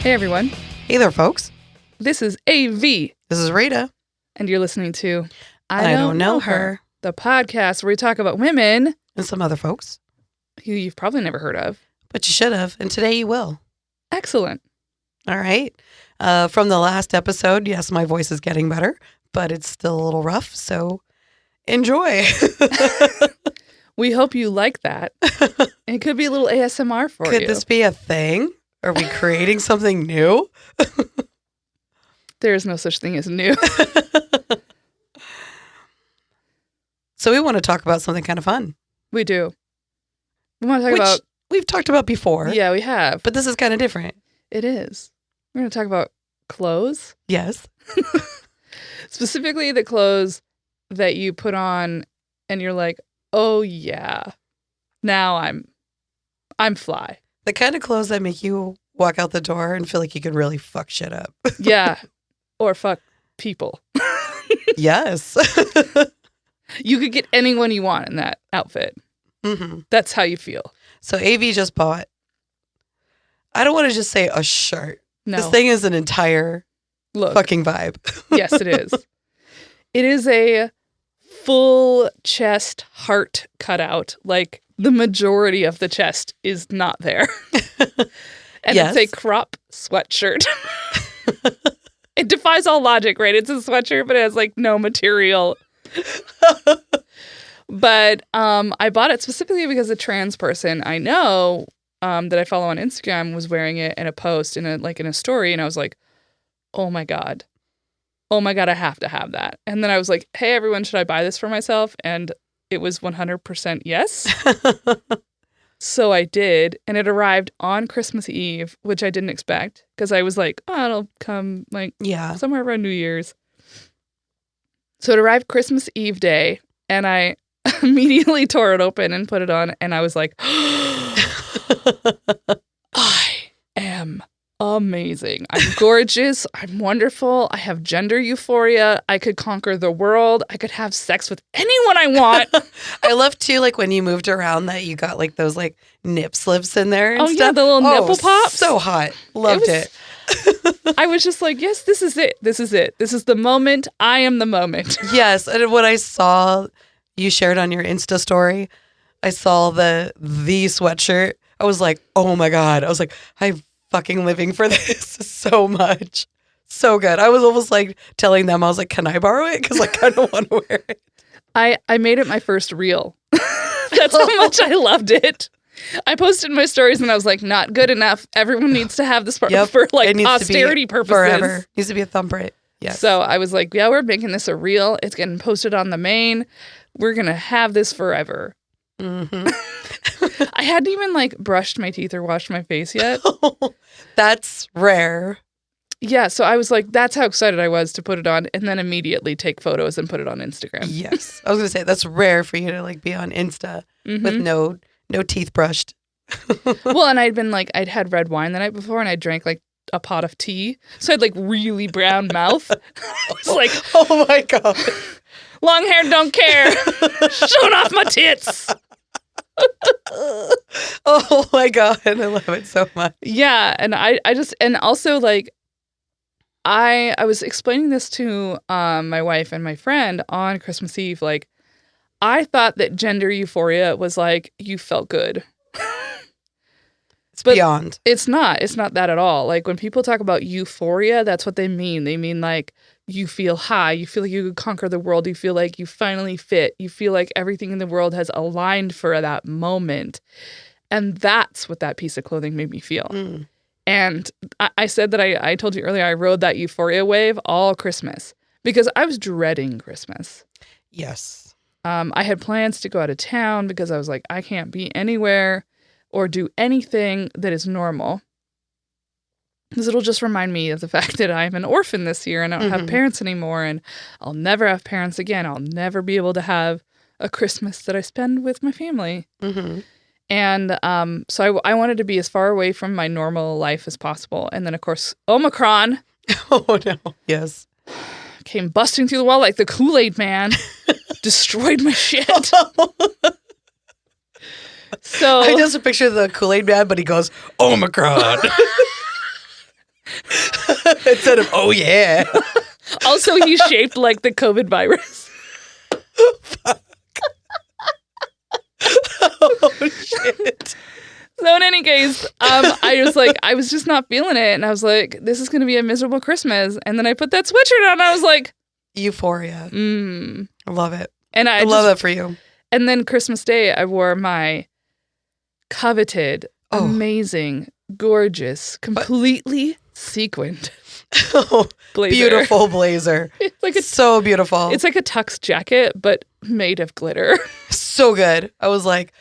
Hey, everyone. Hey there, folks. This is AV. This is Rita. And you're listening to I Don't Know Her, the podcast where we talk about women and some other folks. who you've probably never heard of. But you should have, and today you will. Excellent. All right. From the last episode, yes, my voice is getting better, but it's still a little rough, so enjoy. We hope you like that. It could be a little ASMR for you. Could this be a thing? Are we creating something new? There is no such thing as new. So we want to talk about something kind of fun. We do. We want to talk Which about... we've talked about before. Yeah, we have. But this is kind of different. It is. We're going to talk about clothes. Yes. Specifically the clothes that you put on and you're like, oh yeah, now I'm fly. The kind of clothes that make you walk out the door and feel like you could really fuck shit up. Yeah. Or fuck people. Yes. You could get anyone you want in that outfit. Mm-hmm. That's how you feel. So AV just bought, I don't want to just say a shirt. No. This thing is an entire fucking vibe. Yes, it is. It is a full chest heart cutout. Like the majority of the chest is not there. And Yes. It's a crop sweatshirt. It defies all logic, right? It's a sweatshirt, but it has like no material. But I bought it specifically because a trans person I know that I follow on Instagram was wearing it in a post in a story, and I was like, oh my god, I have to have that. And then I was like, hey everyone, should I buy this for myself? And it was 100% yes. So I did, and it arrived on Christmas Eve, which I didn't expect because I was like, oh, it'll come like somewhere around New Year's. So it arrived Christmas Eve day, and I immediately tore it open and put it on, and I was like, I am amazing. I'm gorgeous. I'm wonderful. I have gender euphoria. I could conquer the world. I could have sex with anyone I want. I love too, like when you moved around that you got like those like nip slips in there and stuff. Yeah, the little nipple pops. So hot. Loved it. I was just like, yes, this is it. This is it. This is the moment. I am the moment. Yes. And when I saw you shared on your Insta story, I saw the sweatshirt. I was like, oh my God. I was like, I'm fucking living for this so much. So good. I was almost like telling them, I was like, can I borrow it? Because I kind of want to wear it. I made it my first reel. That's how much I loved it. I posted my stories and I was like, not good enough. Everyone needs to have this for like posterity purposes. Forever. Needs to be a thumbprint. Yes. So I was like, yeah, we're making this a reel. It's getting posted on the main. We're going to have this forever. Mm-hmm. I hadn't even like brushed my teeth or washed my face yet. That's rare. Yeah. So I was like, that's how excited I was to put it on and then immediately take photos and put it on Instagram. Yes. I was going to say, that's rare for you to like be on Insta with no teeth brushed. Well, and I'd had red wine the night before and I drank like a pot of tea. So I had like really brown mouth. I was like, oh my God. Long hair don't care. Showing off my tits. Oh my God. I love it so much. Yeah. And I just, and also like, I was explaining this to my wife and my friend on Christmas Eve. Like, I thought that gender euphoria was like, you felt good. But beyond. It's not that at all. Like when people talk about euphoria, that's what they mean. They mean like you feel high, you feel like you could conquer the world, you feel like you finally fit, you feel like everything in the world has aligned for that moment. And that's what that piece of clothing made me feel. Mm. And I said that I told you earlier, I rode that euphoria wave all Christmas because I was dreading Christmas. Yes. I had plans to go out of town because I was like, I can't be anywhere or do anything that is normal. Because it'll just remind me of the fact that I'm an orphan this year and I don't have parents anymore and I'll never have parents again. I'll never be able to have a Christmas that I spend with my family. Mm-hmm. And so I wanted to be as far away from my normal life as possible. And then, of course, Omicron. Oh, no. Yes. Came busting through the wall like the Kool-Aid man. Destroyed my shit. So I just picture the Kool-Aid man, but he goes, Omicron. Instead of, oh yeah. Also, he's shaped like the COVID virus. Oh shit. So in any case, I was just not feeling it. And I was like, this is going to be a miserable Christmas. And then I put that sweatshirt on and I was like, euphoria. I love it. And I love that for you. And then Christmas Day, I wore my coveted, amazing, gorgeous, completely sequined blazer. Beautiful blazer. It's like so beautiful. It's like a tux jacket, but made of glitter. So good. I was like,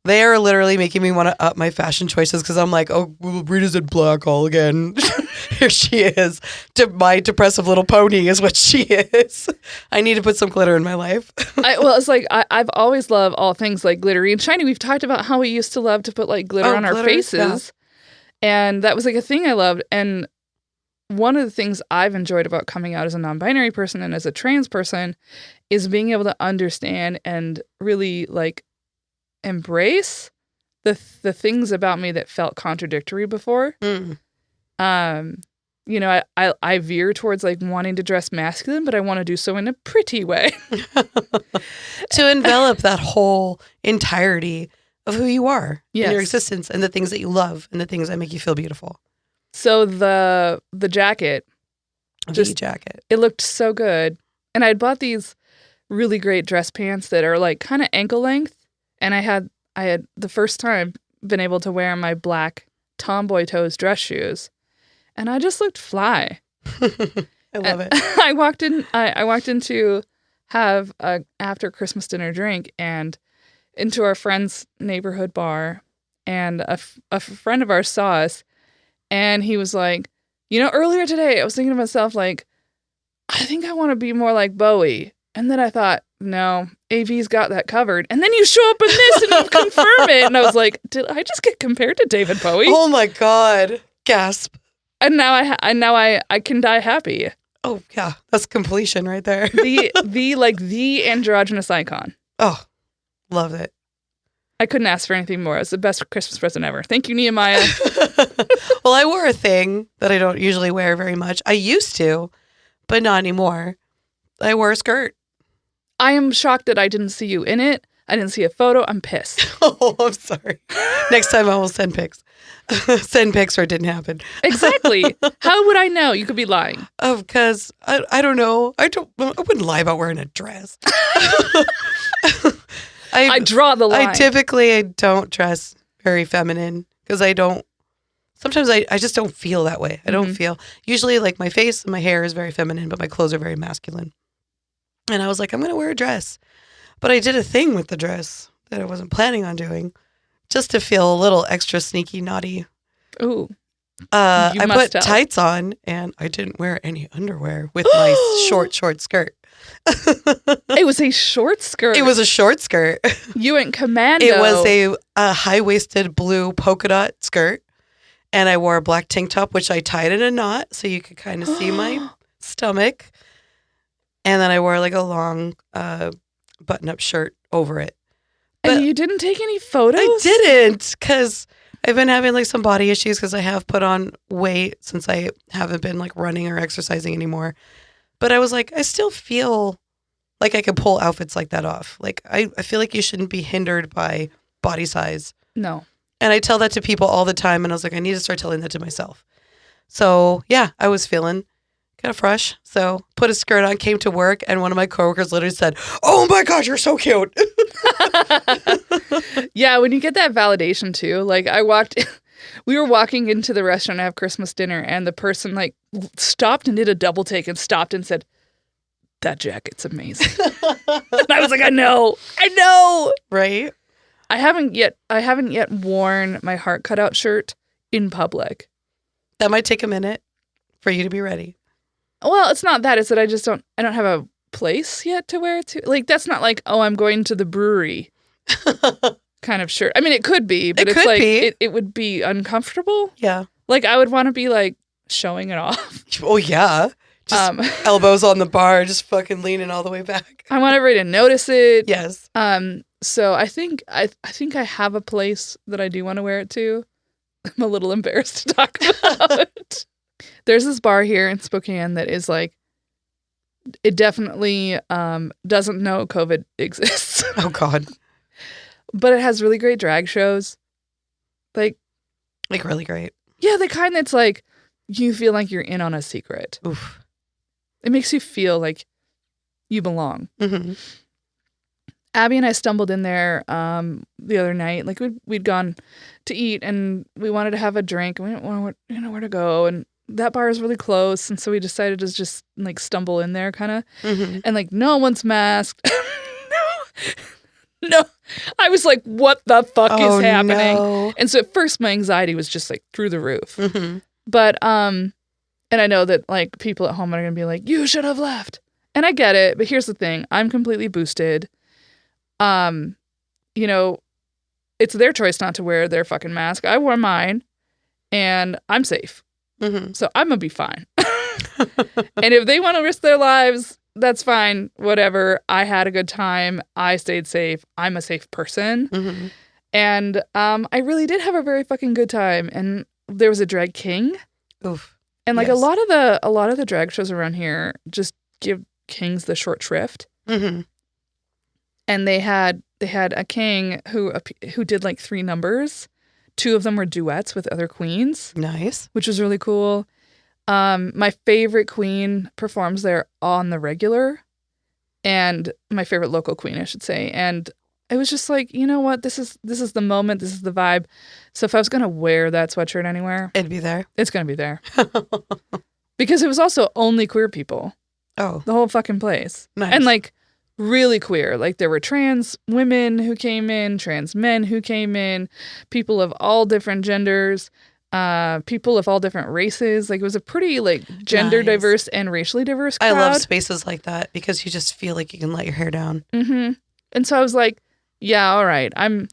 they are literally making me want to up my fashion choices because I'm like, oh, Rita's in black all again. Here she is. My depressive little pony is what she is. I need to put some glitter in my life. It's like I've always loved all things like glittery and shiny. We've talked about how we used to love to put like glitter on our faces. Yeah. And that was like a thing I loved. And one of the things I've enjoyed about coming out as a non-binary person and as a trans person is being able to understand and really like embrace the things about me that felt contradictory before. You know, I veer towards like wanting to dress masculine, but I want to do so in a pretty way. To envelop that whole entirety of who you are in your existence and the things that you love and the things that make you feel beautiful. So the jacket, it looked so good. And I'd bought these really great dress pants that are like kind of ankle length. And I had the first time been able to wear my black tomboy toes dress shoes. And I just looked fly. I love it. I walked in to have a after Christmas dinner drink and into our friend's neighborhood bar. And a friend of ours saw us. And he was like, you know, earlier today, I was thinking to myself, like, I think I want to be more like Bowie. And then I thought, no, AV's got that covered. And then you show up in this and you confirm it. And I was like, did I just get compared to David Bowie? Oh my God. Gasp. And now I can die happy. Oh yeah. That's completion right there. the androgynous icon. Oh, love it. I couldn't ask for anything more. It's the best Christmas present ever. Thank you, Nehemiah. Well, I wore a thing that I don't usually wear very much. I used to, but not anymore. I wore a skirt. I am shocked that I didn't see you in it. I didn't see a photo. I'm pissed. Oh, I'm sorry. Next time I will send pics. Send pics or it didn't happen. Exactly. How would I know? You could be lying. Because I don't know. I wouldn't lie about wearing a dress. I draw the line. I don't dress very feminine because sometimes I just don't feel that way. I don't feel, usually like my face and my hair is very feminine, but my clothes are very masculine. And I was like, I'm going to wear a dress. But I did a thing with the dress that I wasn't planning on doing just to feel a little extra sneaky naughty. Ooh. I put tights on and I didn't wear any underwear with my short skirt. It was a short skirt. It was a short skirt. You went commando. It was a high-waisted blue polka dot skirt. And I wore a black tank top, which I tied in a knot so you could kind of see my stomach. And then I wore like a long button-up shirt over it. But and you didn't take any photos? I didn't, because I've been having like some body issues because I have put on weight since I haven't been like running or exercising anymore. But I was like, I still feel like I could pull outfits like that off. Like, I feel like you shouldn't be hindered by body size. No. And I tell that to people all the time. And I was like, I need to start telling that to myself. So, yeah, I was feeling kind of fresh. So, put a skirt on, came to work. And one of my coworkers literally said, oh my God, you're so cute. Yeah, when you get that validation too. Like, we were walking into the restaurant to have Christmas dinner. And the person like stopped and did a double take and stopped and said, that jacket's amazing. And I was like, I know. Right? I haven't yet worn my heart cutout shirt in public. That might take a minute for you to be ready. Well, it's not that. It's that I don't have a place yet to wear it to. Like, that's not like, oh, I'm going to the brewery kind of shirt. I mean, it could be, but it's like, it would be uncomfortable. Yeah. Like, I would want to be like showing it off. Oh, yeah. Just elbows on the bar, just fucking leaning all the way back. I want everybody to notice it. Yes. So I think I have a place that I do want to wear it to. I'm a little embarrassed to talk about. There's this bar here in Spokane that is like, it definitely doesn't know COVID exists. Oh, God. But it has really great drag shows. Like really great. Yeah, the kind that's like, you feel like you're in on a secret. Oof. It makes you feel like you belong. Mm-hmm. Abby and I stumbled in there the other night. Like we'd gone to eat and we wanted to have a drink. And we didn't know where to go. And that bar is really close. And so we decided to just like stumble in there kind of. Mm-hmm. And like no one's masked. No. I was like, what the fuck is happening? No. And so at first my anxiety was just like through the roof. Mm-hmm. But, and I know that like people at home are going to be like, you should have left. And I get it. But here's the thing. I'm completely boosted. You know, it's their choice not to wear their fucking mask. I wore mine and I'm safe. Mm-hmm. So I'm going to be fine. And if they want to risk their lives, that's fine. Whatever. I had a good time. I stayed safe. I'm a safe person. Mm-hmm. And I really did have a very fucking good time. And there was a drag king. Oof. And like Yes. a lot of the drag shows around here just give kings the short shrift. Mm-hmm. And they had a king who did like 3 numbers. 2 of them were duets with other queens, Nice. which was really cool. My favorite queen performs there on the regular, and my favorite local queen, I should say. And it was just like, you know what? This is the moment. This is the vibe. So if I was gonna wear that sweatshirt anywhere, It'd be there. it's gonna be there because it was also only queer people, Oh, the whole fucking place, nice. and like really queer. Like there were trans women who came in, trans men who came in, people of all different genders. People of all different races. Like it was a pretty like gender Nice. diverse and racially diverse I crowd. love spaces like that because you just feel like you can let your hair down. Mm-hmm. And so I was like, yeah, all right. I'm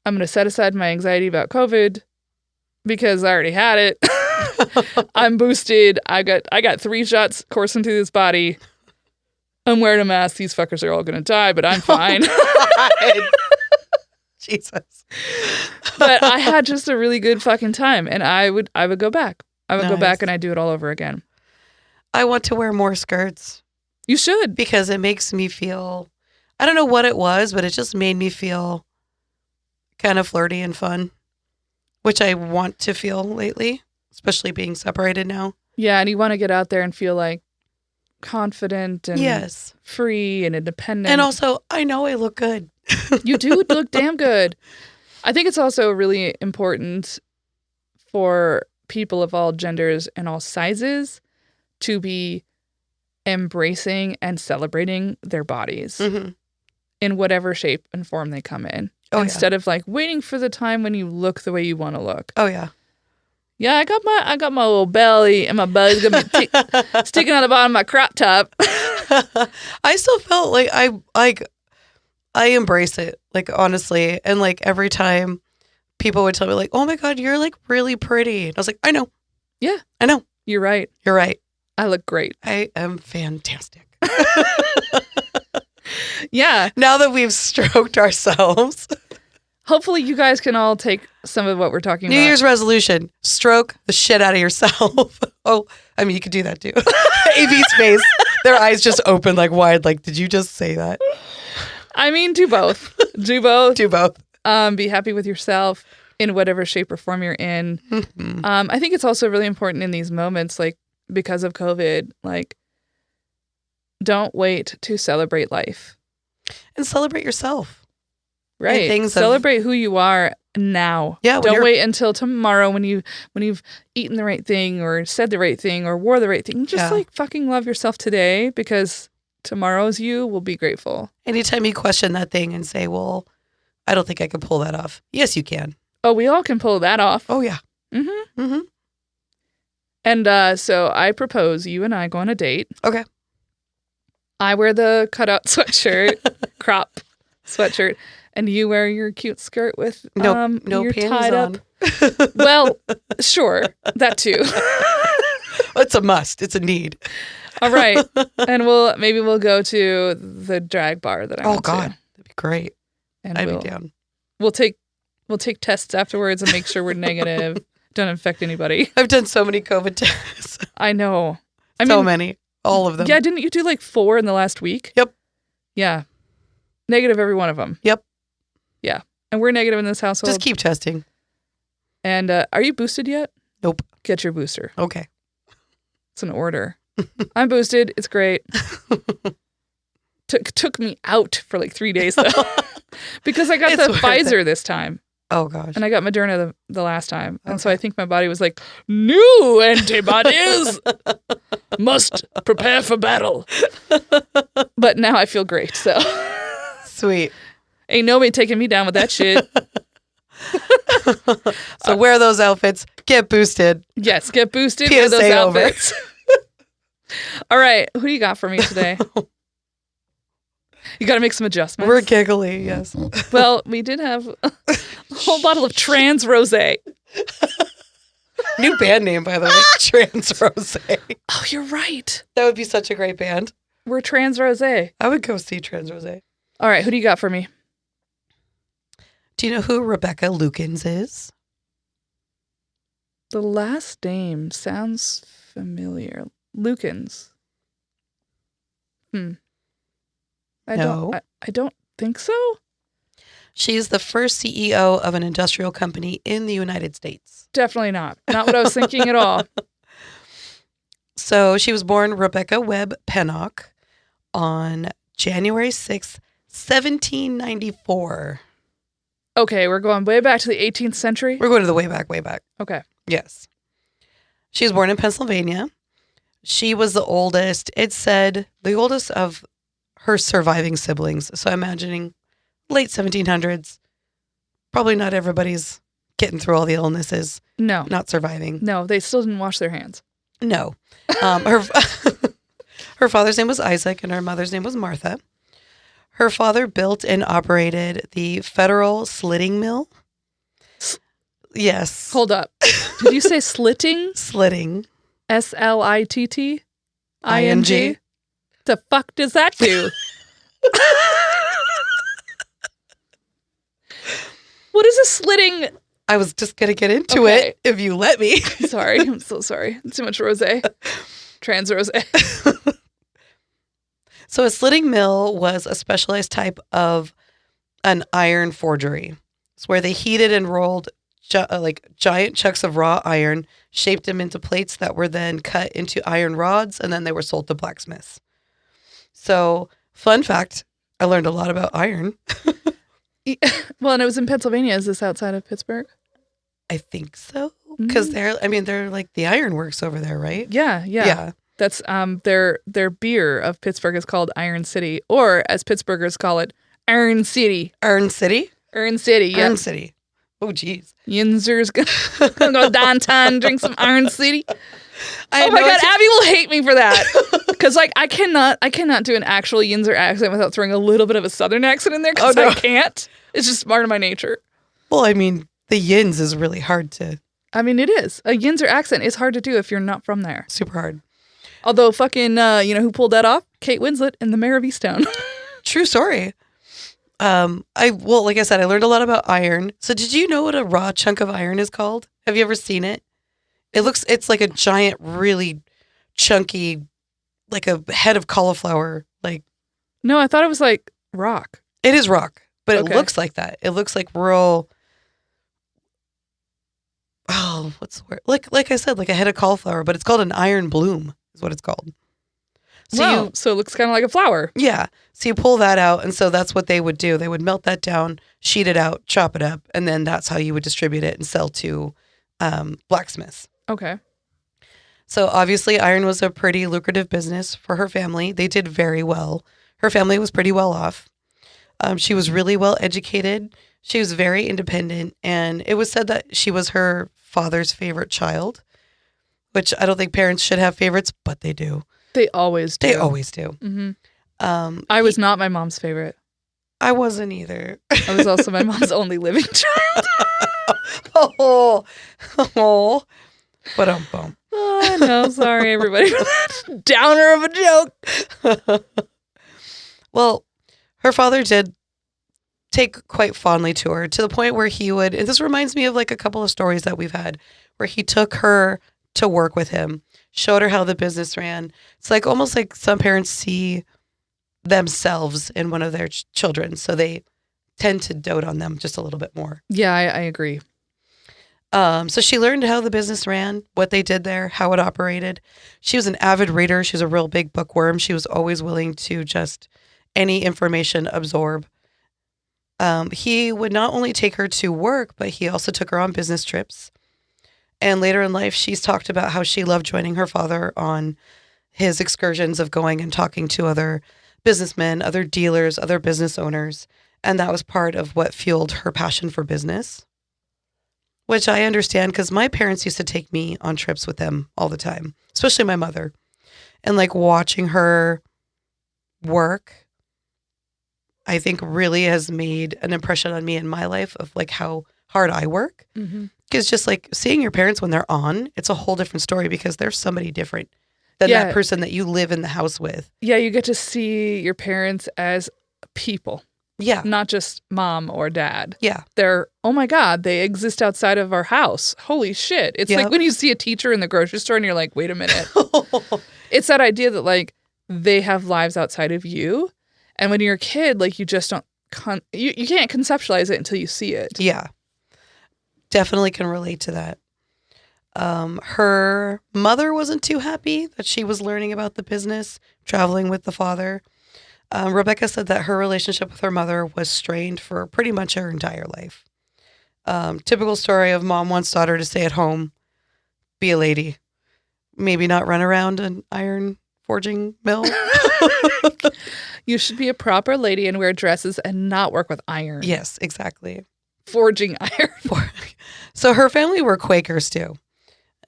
gonna set aside my anxiety about COVID because I already had it. I'm boosted. I got 3 shots coursing through this body. I'm wearing a mask. These fuckers are all gonna die, but I'm fine. Jesus. But I had just a really good fucking time, and I would go back. I would go Nice. back and I'd do it all over again. I want to wear more skirts You should. because it makes me feel, I don't know what it was, but it just made me feel kind of flirty and fun, which I want to feel lately, especially being separated now. Yeah, and you want to get out there and feel like confident and Yes. free and independent. And also, I know I look good. You do look damn good. I think it's also really important for people of all genders and all sizes to be embracing and celebrating their bodies Mm-hmm. in whatever shape and form they come in. Oh, Instead of like waiting for the time when you look the way you want to look. Oh, yeah. Yeah, I got my little belly, and my belly's gonna be sticking out the bottom of my crop top. I still felt like I embrace it, like, honestly. And like every time people would tell me like, oh my God, you're like really pretty. And I was like, I know. Yeah. I know. You're right. You're right. I look great. I am fantastic. Yeah. Now that we've stroked ourselves. Hopefully you guys can all take some of what we're talking New about. Year's resolution, stroke the shit out of yourself. Oh, I mean, you could do that too. AV's face, their eyes just open like wide. Like, did you just say that? I mean, do both. Do both. Do both. Be happy with yourself in whatever shape or form you're in. Mhm. I think it's also really important in these moments, like because of COVID, like don't wait to celebrate life. And celebrate yourself. Right. things of- Celebrate who you are now. Yeah, when Don't you're- wait until tomorrow when you've eaten the right thing or said the right thing or wore the right thing. Just Yeah. like fucking love yourself today because tomorrow's you will be grateful. Anytime you question that thing and say, well, I don't think I can pull that off. Yes, you can. Oh, we all can pull that off. Oh, yeah. Mm-hmm. Mm-hmm. And so I propose you and I go on a date. Okay. I wear the cutout sweatshirt, crop sweatshirt, and you wear your cute skirt with No your panties tied on. up. Well, sure, that too. It's a must. It's a need. All right, and maybe we'll go to the drag bar that I Oh, went God. to, That'd be great. and I'd we'll be down. we'll take tests afterwards and make sure we're negative. Don't infect anybody. I've done so many COVID tests. I know. So many. All of them. Yeah, didn't you do like 4 in the last week? Yep. Yeah. Negative every one of them. Yep. Yeah. And we're negative in this household. Just keep testing. And are you boosted yet? Nope. Get your booster. Okay. It's an order. I'm boosted. It's great. Took me out for like 3 days though. Because I got the Pfizer this time. Oh gosh. And I got Moderna the last time. And so I think my body was like, new antibodies must prepare for battle. But now I feel great. So sweet. Ain't nobody taking me down with that shit. So wear those outfits. Get boosted. Yes, get boosted. PSA Wear those over. outfits. All right. Who do you got for me today? You got to make some adjustments. We're giggly, yes. Well, we did have a whole bottle of Trans Rosé. New band name, by the way. Trans Rosé. Oh, you're right. That would be such a great band. We're Trans Rosé. I would go see Trans Rosé. All right. Who do you got for me? Do you know who Rebecca Lukens is? The last name sounds familiar. Lukens. I don't think so. She's the first CEO of an industrial company in the United States. Definitely not. Not what I was thinking at all. So she was born Rebecca Webb Pennock on January 6th, 1794. Okay, we're going way back to the 18th century. We're going to the way back, way back. Okay. Yes. She was born in Pennsylvania. She was the oldest. It said the oldest of her surviving siblings. So imagining late 1700s, probably not everybody's getting through all the illnesses. No. Not surviving. No, they still didn't wash their hands. No. Her father's name was Isaac and her mother's name was Martha. Her father built and operated the Federal Slitting Mill. Yes. Hold up. Did you say slitting? Slitting. SLITTING? ING. The fuck does that do? What is a slitting? I was just going to get into it if you let me. Sorry. I'm so sorry. Too much rosé. Trans rosé. So a slitting mill was a specialized type of an iron forgery. It's where they heated and rolled giant chunks of raw iron, shaped them into plates that were then cut into iron rods, and then they were sold to blacksmiths. So, fun fact, I learned a lot about iron. Well, and it was in Pennsylvania. Is this outside of Pittsburgh? I think so. Because they're like the ironworks over there, right? Yeah. That's their beer of Pittsburgh is called Iron City, or as Pittsburghers call it, Iron City. Iron City? Iron City, yeah. Iron City. Oh, geez. Yinzer's gonna go downtown and drink some Iron City. Oh my God, Abby will hate me for that. Because I cannot do an actual Yinzer accent without throwing a little bit of a Southern accent in there. Because I can't. It's just part of my nature. Well, I mean, the Yins is really hard to. I mean, it is. A Yinzer accent is hard to do if you're not from there. Super hard. Although fucking, you know who pulled that off? Kate Winslet in The Mayor of Easttown. True story. Like I said, I learned a lot about iron. So did you know what a raw chunk of iron is called? Have you ever seen it? It's like a giant, really chunky, like a head of cauliflower. No, I thought it was like rock. It is rock, but it looks like that. It looks like real. Oh, what's the word? Like I said, like a head of cauliflower, but it's called an iron bloom, is what it's called. So so it looks kind of like a flower. Yeah. So you pull that out, and so that's what they would do. They would melt that down, sheet it out, chop it up, and then that's how you would distribute it and sell to blacksmiths. Okay. So obviously iron was a pretty lucrative business for her family. They did very well. Her family was pretty well off. She was really well educated. She was very independent, and it was said that she was her father's favorite child, which I don't think parents should have favorites, but they do. They always do. They always do. Mm-hmm. I was not my mom's favorite. I wasn't either. I was also my mom's only living child. But bum. Oh, no, sorry, everybody. Downer of a joke. Well, her father did take quite fondly to her, to the point where he would, and this reminds me of like a couple of stories that we've had where he took her to work with him, showed her how the business ran. It's like almost like some parents see themselves in one of their children, so they tend to dote on them just a little bit more. Yeah, I agree. So she learned how the business ran, what they did there, how it operated. She was an avid reader. She was a real big bookworm. She was always willing to just any information absorb. He would not only take her to work, but he also took her on business trips. And later in life, she's talked about how she loved joining her father on his excursions of going and talking to other businessmen, other dealers, other business owners. And that was part of what fueled her passion for business, which I understand because my parents used to take me on trips with them all the time, especially my mother. And like watching her work, I think really has made an impression on me in my life of like how hard I work. Because just like seeing your parents when they're on, it's a whole different story because they're somebody different than that person that you live in the house with. Yeah, you get to see your parents as people. Yeah. Not just mom or dad. Yeah. They're, oh my God, they exist outside of our house. Holy shit. It's like when you see a teacher in the grocery store and you're like, wait a minute. It's that idea that like they have lives outside of you. And when you're a kid, like you just don't, you can't conceptualize it until you see it. Yeah. Definitely can relate to that. Her mother wasn't too happy that she was learning about the business, traveling with the father. Rebecca said that her relationship with her mother was strained for pretty much her entire life. Typical story of mom wants daughter to stay at home, be a lady, maybe not run around an iron forging mill. You should be a proper lady and wear dresses and not work with iron. Yes, exactly. Forging iron. So her family were Quakers too.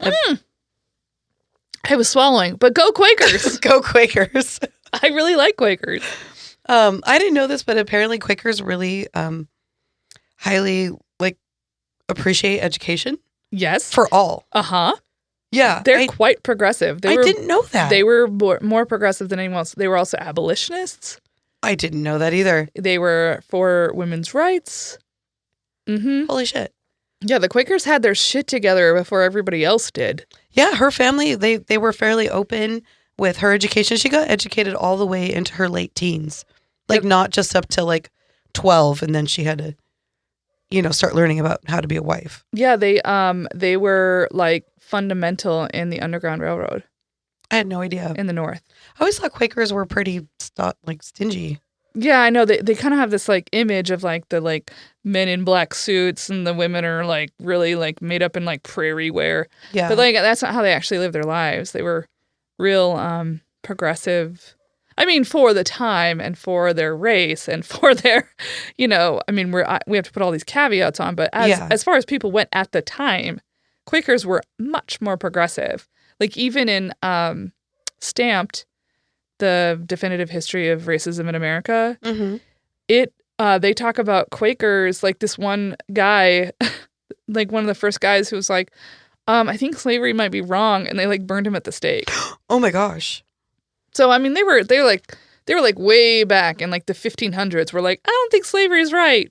I was swallowing, but go Quakers. Go Quakers. I really like Quakers. I didn't know this, but apparently Quakers really highly like appreciate education. Yes. For all. Uh-huh. Yeah. They're quite progressive. I didn't know that. They were more progressive than anyone else. They were also abolitionists. I didn't know that either. They were for women's rights. Holy shit. Yeah, the Quakers had their shit together before everybody else did. Yeah, her family, they were fairly open with her education. She got educated all the way into her late teens. Like not just up to like 12 and then she had to, start learning about how to be a wife. Yeah, they were like fundamental in the Underground Railroad. I had no idea. In the North. I always thought Quakers were pretty stingy. Yeah, I know. They kind of have this like image of like the like men in black suits and the women are like really like made up in like prairie wear. Yeah. But like that's not how they actually lived their lives. They were real progressive. I mean, for the time and for their race and for their, we have to put all these caveats on. But as far as people went at the time, Quakers were much more progressive. Like even in Stamped, the definitive history of racism in America, they talk about Quakers, like this one guy, like one of the first guys who was like, I think slavery might be wrong, and they like burned him at the stake. Oh my gosh. So I mean they were like way back in like the 1500s. Were like, I don't think slavery is right.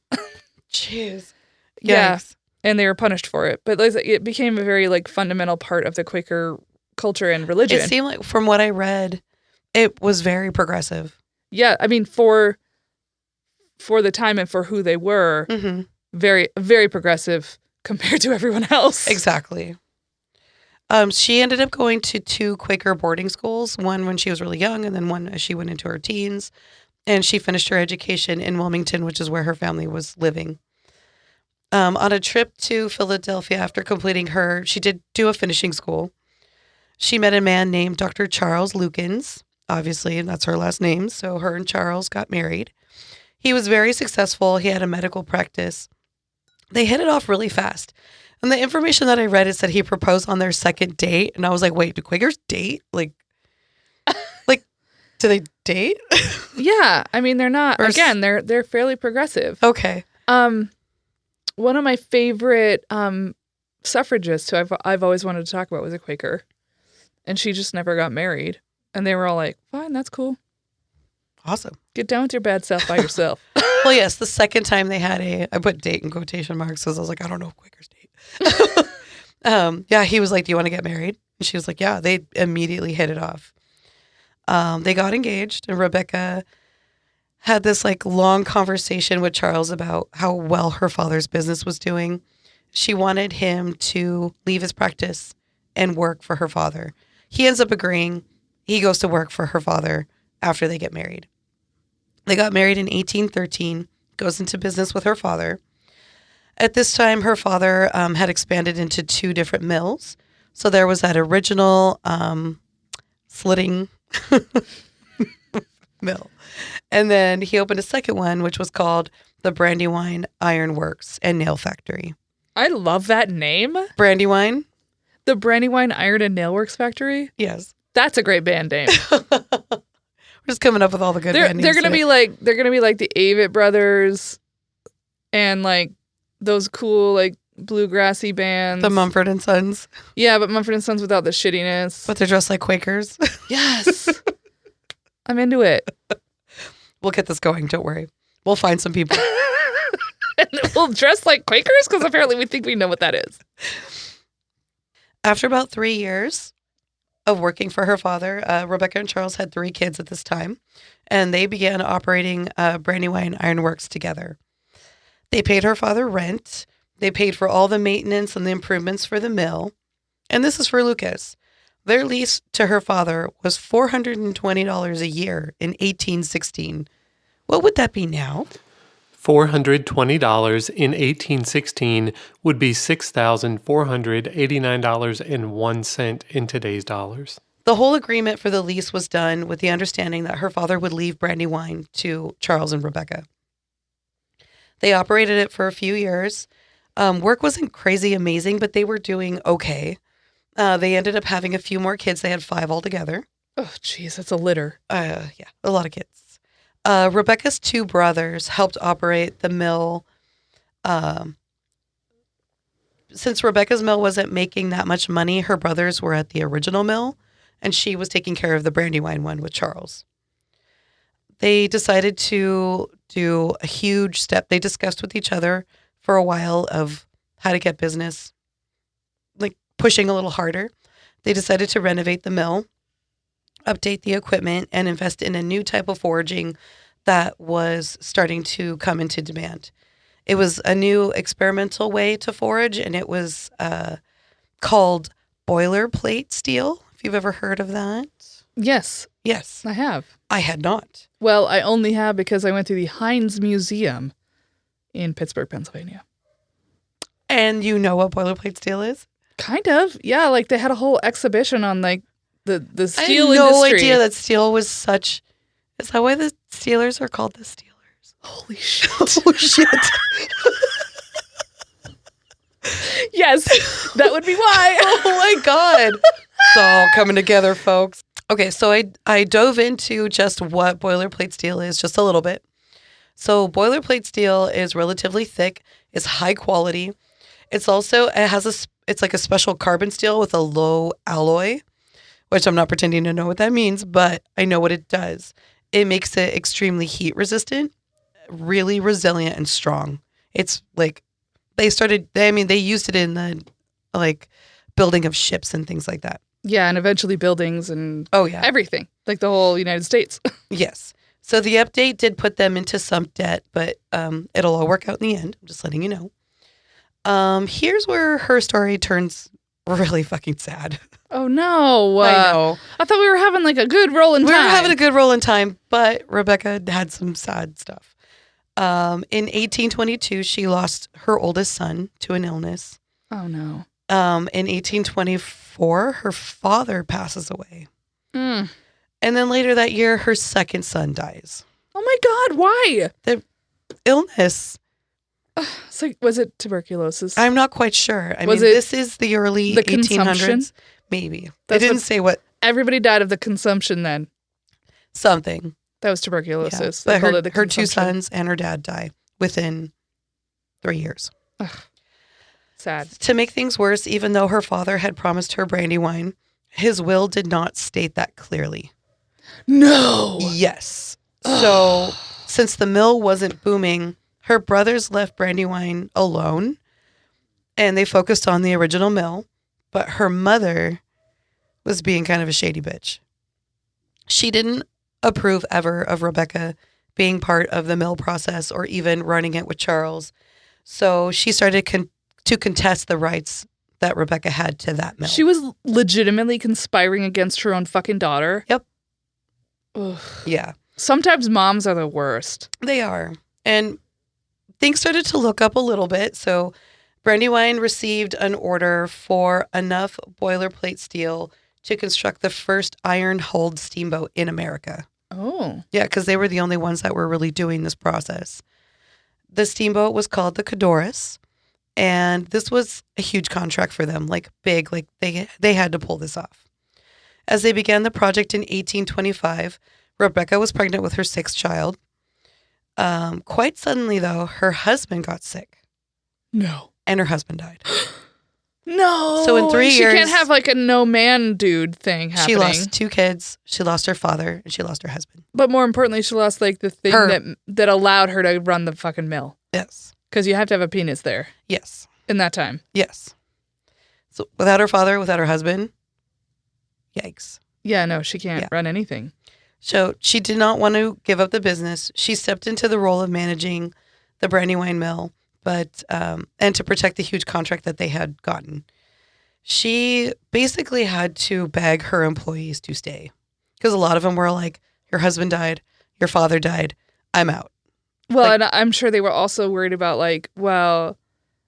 Jeez. Yeah. And they were punished for it. But it became a very like fundamental part of the Quaker culture and religion. It seemed like from what I read, it was very progressive. Yeah, I mean for the time and for who they were, very, very progressive compared to everyone else. Exactly. She ended up going to 2 Quaker boarding schools, one when she was really young and then one as she went into her teens. And she finished her education in Wilmington, which is where her family was living. On a trip to Philadelphia after completing she did do a finishing school. She met a man named Dr. Charles Lukens, obviously, and that's her last name. So her and Charles got married. He was very successful. He had a medical practice. They hit it off really fast. And the information that I read is that he proposed on their second date. And I was like, wait, do Quakers date? Like, do they date? Yeah. I mean, they're not, again, they're fairly progressive. Okay. One of my favorite suffragists who I've always wanted to talk about was a Quaker. And she just never got married. And they were all like, fine, that's cool. Awesome. Get down with your bad self by yourself. Well, yes, the second time they had I put date in quotation marks because I was like, I don't know if Quakers date. Yeah, he was like, do you want to get married? And she was like, yeah. They immediately hit it off. They got engaged, and Rebecca had this like long conversation with Charles about how well her father's business was doing. She wanted him to leave his practice and work for her father. He ends up agreeing. He goes to work for her father after they get married. They got married in 1813, goes into business with her father. At this time, her father had expanded into 2 different mills. So there was that original slitting mill. And then he opened a second one, which was called the Brandywine Iron Works and Nail Factory. I love that name. Brandywine? The Brandywine Iron and Nail Works Factory? Yes. That's a great band name. We're just coming up with all the good band names. They're gonna be like the Avett Brothers and like those cool like bluegrassy bands. The Mumford and Sons. Yeah, but Mumford and Sons without the shittiness. But they're dressed like Quakers. Yes. I'm into it. We'll get this going, don't worry. We'll find some people. And we'll dress like Quakers because apparently we think we know what that is. After about 3 years of working for her father, Rebecca and Charles had 3 kids at this time, and they began operating Brandywine Iron Works together. They paid her father rent. They paid for all the maintenance and the improvements for the mill. And this is for Lucas. Their lease to her father was $420 a year in 1816. What would that be now? $420 in 1816 would be $6,489.01 in today's dollars. The whole agreement for the lease was done with the understanding that her father would leave Brandywine to Charles and Rebecca. They operated it for a few years. Work wasn't crazy amazing, but they were doing okay. They ended up having a few more kids. They had 5 altogether. Oh, geez, that's a litter. Yeah, a lot of kids. Rebecca's 2 brothers helped operate the mill. Since Rebecca's mill wasn't making that much money, her brothers were at the original mill, and she was taking care of the Brandywine one with Charles. They decided to do a huge step. They discussed with each other for a while of how to get business, like pushing a little harder. They decided to renovate the mill, update the equipment, and invest in a new type of foraging that was starting to come into demand. It was a new experimental way to forage, and it was called boilerplate steel, if you've ever heard of that. Yes. Yes. I have. I had not. Well, I only have because I went to the Heinz Museum in Pittsburgh, Pennsylvania. And you know what boilerplate steel is? Kind of. Yeah, like they had a whole exhibition on like the steel I had no industry. idea that steel was such... Is that why the Steelers are called the Steelers? Holy shit. Oh, shit. Yes, that would be why. Oh, my God. It's all coming together, folks. Okay, so I dove into just what boilerplate steel is just a little bit. So boilerplate steel is relatively thick. It's high quality. It's like a special carbon steel with a low alloy, which I'm not pretending to know what that means, but I know what it does. It makes it extremely heat resistant, really resilient and strong. It's like they used it in the like building of ships and things like that. Yeah, and eventually buildings and everything, like the whole United States. Yes. So the update did put them into some debt, but it'll all work out in the end. I'm just letting you know. Here's where her story turns really fucking sad. Oh, no. I know. I thought we were having like a good roll in time. We were having a good roll in time, but Rebecca had some sad stuff. In 1822, she lost her oldest son to an illness. Oh, no. In 1824, her father passes away. Mm. And then later that year, her second son dies. Oh, my God. Why? The illness. It's like, was it tuberculosis? I'm not quite sure. This is the early 1800s. Consumption? Maybe. That's They didn't say what. Everybody died of the consumption then. Something. That was tuberculosis. Yeah. But her 2 consumption. sons and her dad die within 3 years. Ugh. Sad. To make things worse, even though her father had promised her Brandywine, his will did not state that clearly. No. Yes. So Since the mill wasn't booming, her brothers left Brandywine alone and they focused on the original mill. But her mother was being kind of a shady bitch. She didn't approve ever of Rebecca being part of the mill process or even running it with Charles. So she started to contest the rights that Rebecca had to that mill. She was legitimately conspiring against her own fucking daughter. Yep. Ugh. Yeah. Sometimes moms are the worst. They are. And things started to look up a little bit. So Brandywine received an order for enough boilerplate steel to construct the first iron-hulled steamboat in America. Oh. Yeah, because they were the only ones that were really doing this process. The steamboat was called the Codorus, and this was a huge contract for them, like big, like they had to pull this off. As they began the project in 1825, Rebecca was pregnant with her sixth child. Quite suddenly, though, her husband got sick. No. And her husband died. No. So in 3 years... She can't have like a no man dude thing happening. She lost 2 kids. She lost her father and she lost her husband. But more importantly, she lost like the thing that allowed her to run the fucking mill. Yes. Because you have to have a penis there. Yes. In that time. Yes. So without her father, without her husband, yikes. Yeah, no, she can't run anything. So she did not want to give up the business. She stepped into the role of managing the Brandywine mill, but and to protect the huge contract that they had gotten. She basically had to beg her employees to stay because a lot of them were like, your husband died, your father died, I'm out. Well, like, and I'm sure they were also worried about like, well,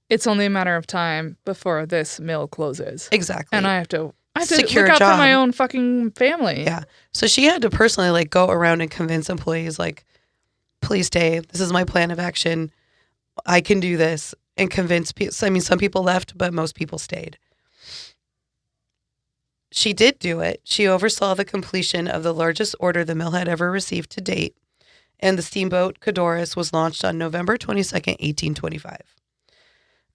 it's only a matter of time before this mill closes. Exactly. And I have to secure look out a job for my own fucking family. Yeah. So she had to personally like go around and convince employees like, please stay. This is my plan of action. I can do this, and convince people. I mean, some people left, but most people stayed. She did do it. She oversaw the completion of the largest order the mill had ever received to date, and the steamboat Codorus was launched on November 22nd, 1825.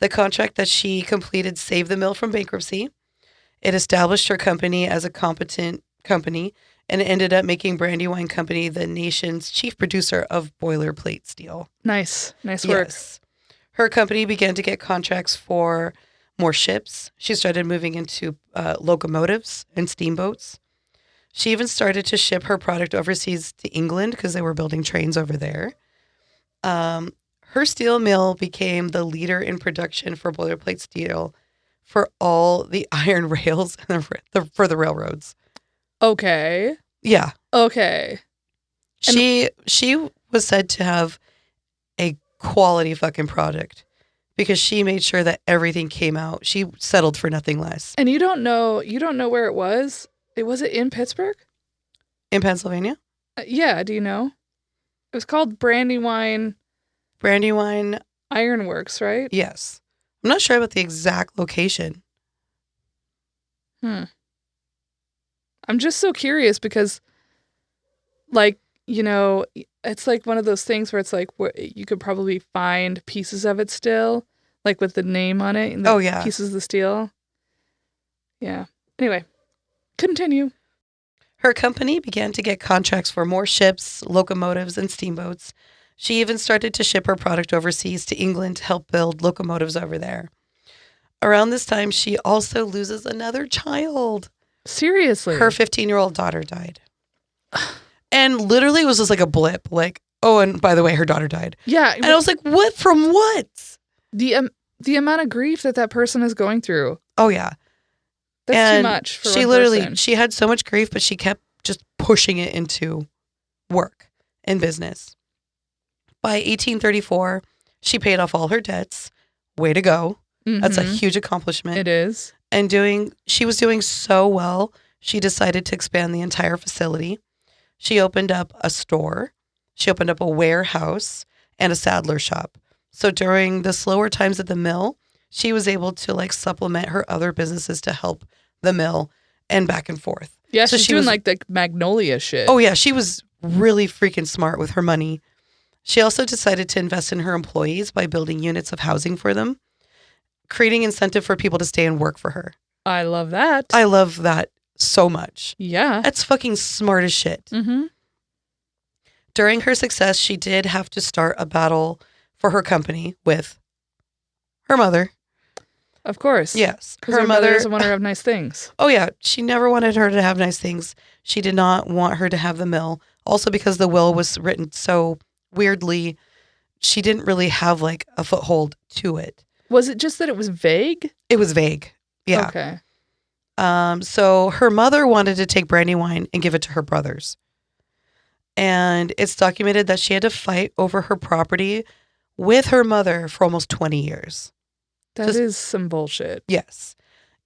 The contract that she completed saved the mill from bankruptcy. It established her company as a competent company, and it ended up making Brandywine Company the nation's chief producer of boilerplate steel. Nice work. Yes. Her company began to get contracts for more ships. She started moving into locomotives and steamboats. She even started to ship her product overseas to England because they were building trains over there. Her steel mill became the leader in production for boilerplate steel for all the iron rails and for the railroads. Okay. Yeah. Okay. She was said to have a quality fucking product because she made sure that everything came out. She settled for nothing less. And you don't know where it was? Was it in Pittsburgh? In Pennsylvania? Yeah, do you know? It was called Brandywine Ironworks, right? Yes. I'm not sure about the exact location. I'm just so curious because, like, you know, it's like one of those things where it's like you could probably find pieces of it still, like with the name on it. And pieces of the steel. Yeah. Anyway, continue. Her company began to get contracts for more ships, locomotives, and steamboats. She even started to ship her product overseas to England to help build locomotives over there. Around this time, she also loses another child. Seriously? Her 15-year-old daughter died. And literally it was just like a blip. Like, oh, and by the way, her daughter died. Yeah. And I was like, what? From what? The amount of grief that person is going through. Oh, yeah. That's too much for she one literally, person. she had so much grief, but she kept just pushing it into work and business. By 1834, she paid off all her debts. Way to go. Mm-hmm. That's a huge accomplishment. It is. And she was doing so well, she decided to expand the entire facility. She opened up a store. She opened up a warehouse and a saddler shop. So during the slower times at the mill, she was able to like supplement her other businesses to help the mill and back and forth. Yeah, so she's doing like the Magnolia shit. Oh yeah, she was really freaking smart with her money. She also decided to invest in her employees by building units of housing for them, creating incentive for people to stay and work for her. I love that. I love that so much. Yeah. That's fucking smart as shit. Mm-hmm. During her success, she did have to start a battle for her company with her mother. Of course. Yes. Because her mother doesn't want her to have nice things. Oh, yeah. She never wanted her to have nice things. She did not want her to have the mill. Also, because the will was written so weirdly, she didn't really have like a foothold to it. Was it just that it was vague? It was vague. Yeah. Okay. So her mother wanted to take Brandywine and give it to her brothers. And it's documented that she had to fight over her property with her mother for almost 20 years. That is some bullshit. Yes.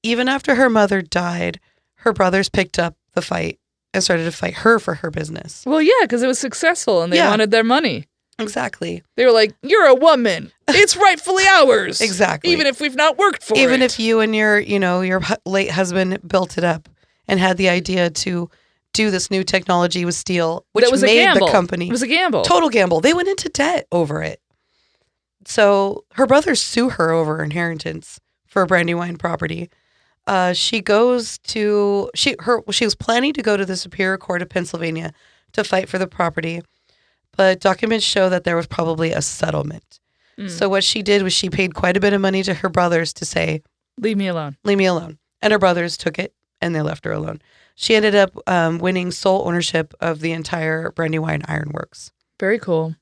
Even after her mother died, her brothers picked up the fight and started to fight her for her business. Well, yeah, because it was successful and they wanted their money. Exactly. They were like, you're a woman. It's rightfully ours. Exactly. Even if we've not worked for it. Even if you and your late husband built it up and had the idea to do this new technology with steel, which was made a gamble. the company. It was a gamble. Total gamble. They went into debt over it. So her brothers sue her over inheritance for Brandywine property. She was planning to go to the Superior Court of Pennsylvania to fight for the property, but documents show that there was probably a settlement. So what she did was she paid quite a bit of money to her brothers to say, leave me alone. Leave me alone. And her brothers took it and they left her alone. She ended up winning sole ownership of the entire Brandywine Ironworks. Very cool.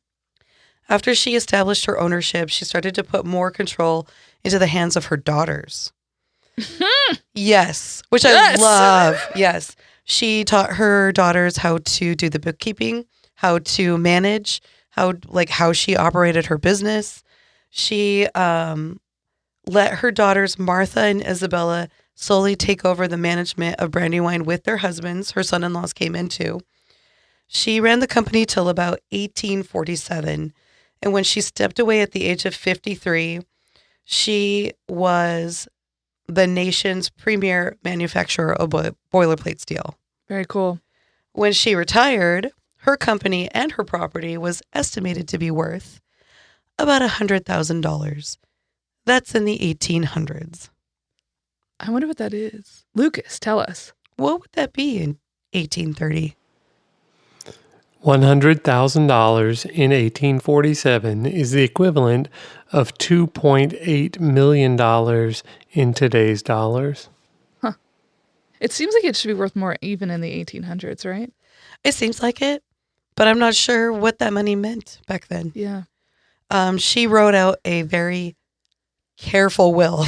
After she established her ownership, she started to put more control into the hands of her daughters. Yes, which I love. Yes. She taught her daughters how to do the bookkeeping, how to manage, how she operated her business. She let her daughters, Martha and Isabella, slowly take over the management of Brandywine with their husbands. Her son-in-laws came in too. She ran the company till about 1847. And when she stepped away at the age of 53, she was the nation's premier manufacturer of boilerplate steel. Very cool. When she retired, her company and her property was estimated to be worth about $100,000. That's in the 1800s. I wonder what that is. Lucas, tell us. What would that be in 1830? $100,000 in 1847 is the equivalent of $2.8 million in today's dollars. Huh. It seems like it should be worth more even in the 1800s, right? It seems like it, but I'm not sure what that money meant back then. Yeah. She wrote out a very careful will.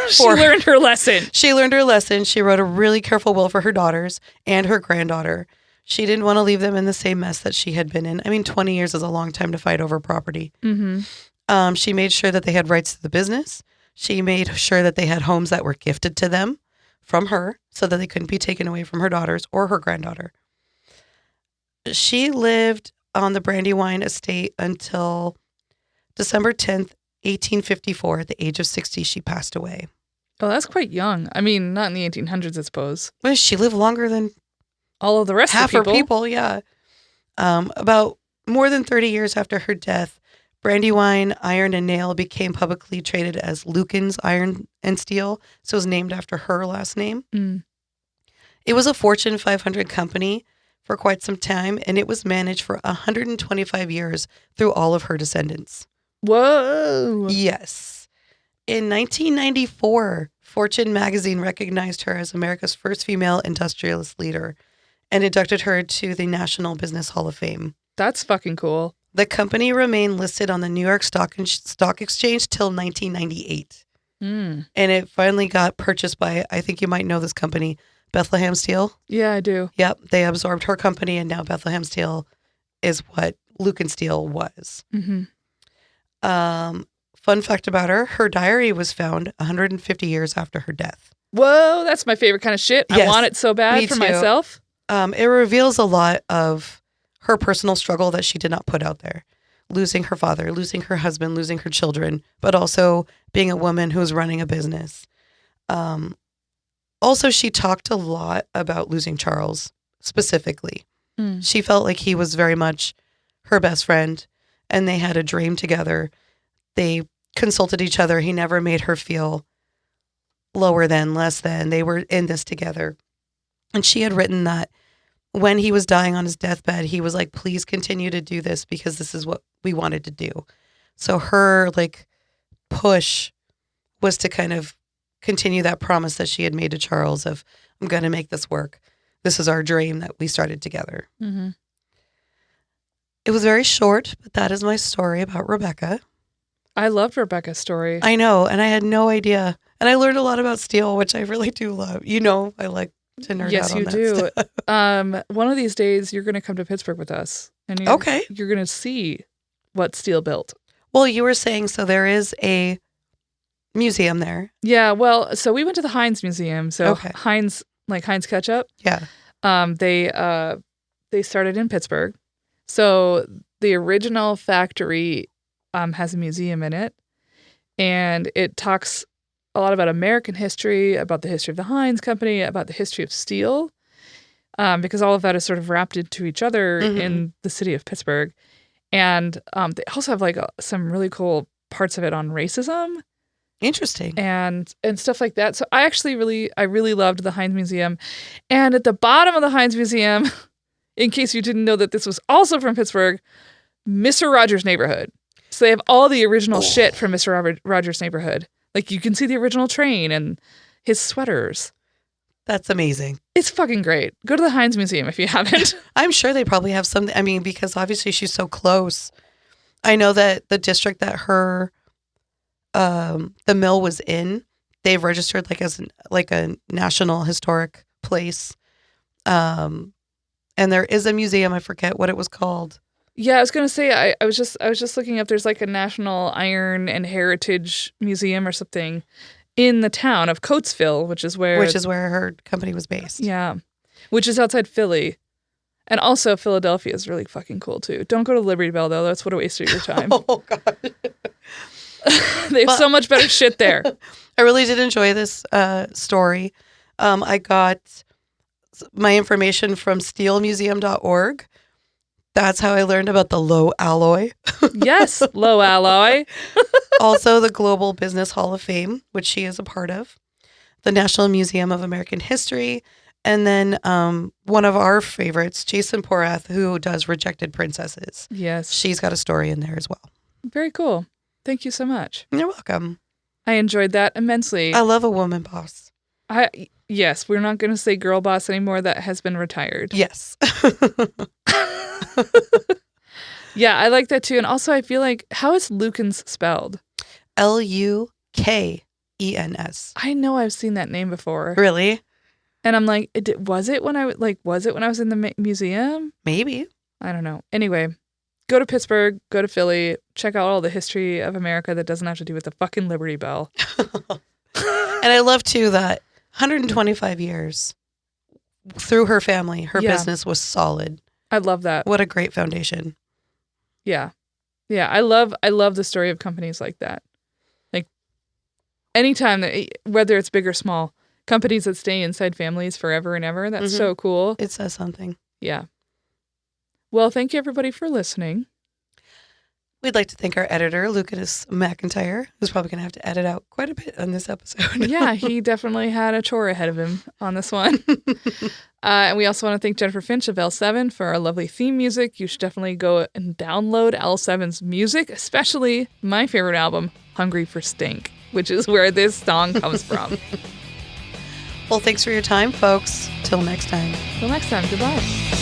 She learned her lesson. She learned her lesson. She wrote a really careful will for her daughters and her granddaughter. She didn't want to leave them in the same mess that she had been in. I mean, 20 years is a long time to fight over property. Mm-hmm. She made sure that they had rights to the business. She made sure that they had homes that were gifted to them from her so that they couldn't be taken away from her daughters or her granddaughter. She lived on the Brandywine estate until December 10th, 1854. At the age of 60, she passed away. Oh, that's quite young. I mean, not in the 1800s, I suppose. Well, she lived longer than all of the rest half of the her people, yeah. About more than 30 years after her death, Brandywine Iron and Nail became publicly traded as Lukens Iron and Steel, so it was named after her last name. It was a Fortune 500 company for quite some time, and it was managed for 125 years through all of her descendants. Whoa! Yes. In 1994, Fortune magazine recognized her as America's first female industrialist leader and inducted her to the National Business Hall of Fame. That's fucking cool. The company remained listed on the New York Stock Exchange till 1998. And it finally got purchased by, I think you might know this company, Bethlehem Steel. Yeah, I do. Yep. They absorbed her company, and now Bethlehem Steel is what Lukens Steel was. Fun fact about her diary was found 150 years after her death. Whoa, that's my favorite kind of shit. Yes, I want it so bad for myself. It reveals a lot of her personal struggle that she did not put out there. Losing her father, losing her husband, losing her children, but also being a woman who was running a business. Also, she talked a lot about losing Charles specifically. She felt like he was very much her best friend, and they had a dream together. They consulted each other. He never made her feel lower than, less than. They were in this together. And she had written that when he was dying on his deathbed, he was like, please continue to do this because this is what we wanted to do. So her like push was to kind of continue that promise that she had made to Charles of, I'm going to make this work. This is our dream that we started together. Mm-hmm. It was very short, but that is my story about Rebecca. I loved Rebecca's story. I know, and I had no idea. And I learned a lot about steel, which I really do love. You know, I like to nerd Yes, out on you that do. stuff. One of these days, you're going to come to Pittsburgh with us, and Okay. you're going to see what steel built. Well, you were saying, so there is a museum there. Yeah, well, so we went to the Heinz Museum. So Okay. Heinz, like Heinz ketchup. Yeah. They started in Pittsburgh. So the original factory has a museum in it, and it talks a lot about American history, about the history of the Heinz Company, about the history of steel, because all of that is sort of wrapped into each other in the city of Pittsburgh. And they also have like some really cool parts of it on racism. Interesting. And stuff like that. So I really loved the Heinz Museum. And at the bottom of the Heinz Museum, in case you didn't know that this was also from Pittsburgh, Mr. Rogers' Neighborhood. So they have all the original shit from Mr. Rogers' Neighborhood. Like you can see the original train and his sweaters. That's amazing. It's fucking great. Go to the Heinz Museum if you haven't. I'm sure they probably have something. I mean, because obviously she's so close. I know that the district that her, the mill was in, they've registered like as a national historic place. And there is a museum. I forget what it was called. Yeah, I was gonna say I was just looking up. There's like a National Iron and Heritage Museum or something in the town of Coatesville, which is where her company was based. Yeah, which is outside Philly, and also Philadelphia is really fucking cool too. Don't go to Liberty Bell though; that's what a waste of your time. Oh God, they have so much better shit there. I really did enjoy this story. I got my information from steelmuseum.org. That's how I learned about the low alloy. Yes, low alloy. Also, the Global Business Hall of Fame, which she is a part of. The National Museum of American History. And then one of our favorites, Jason Porath, who does Rejected Princesses. Yes. She's got a story in there as well. Very cool. Thank you so much. You're welcome. I enjoyed that immensely. I love a woman boss. Yes, we're not going to say girl boss anymore. That has been retired. Yes. Yeah, I like that too. And also, I feel like, how is Lukens spelled? Lukens. I know I've seen that name before. Really? And I'm like, was it when I was in the museum? Maybe. I don't know. Anyway, go to Pittsburgh, go to Philly, check out all the history of America that doesn't have to do with the fucking Liberty Bell. And I love too that 125 years through her family, her business was solid. I love that. What a great foundation. Yeah. Yeah. I love the story of companies like that. Like anytime that, whether it's big or small, companies that stay inside families forever and ever. That's so cool. It says something. Yeah. Well, thank you everybody for listening. We'd like to thank our editor, Lucas McIntyre, who's probably going to have to edit out quite a bit on this episode. Yeah, he definitely had a chore ahead of him on this one. And we also want to thank Jennifer Finch of L7 for our lovely theme music. You should definitely go and download L7's music, especially my favorite album, Hungry for Stink, which is where this song comes from. Well, thanks for your time, folks. Till next time. Till next time, goodbye.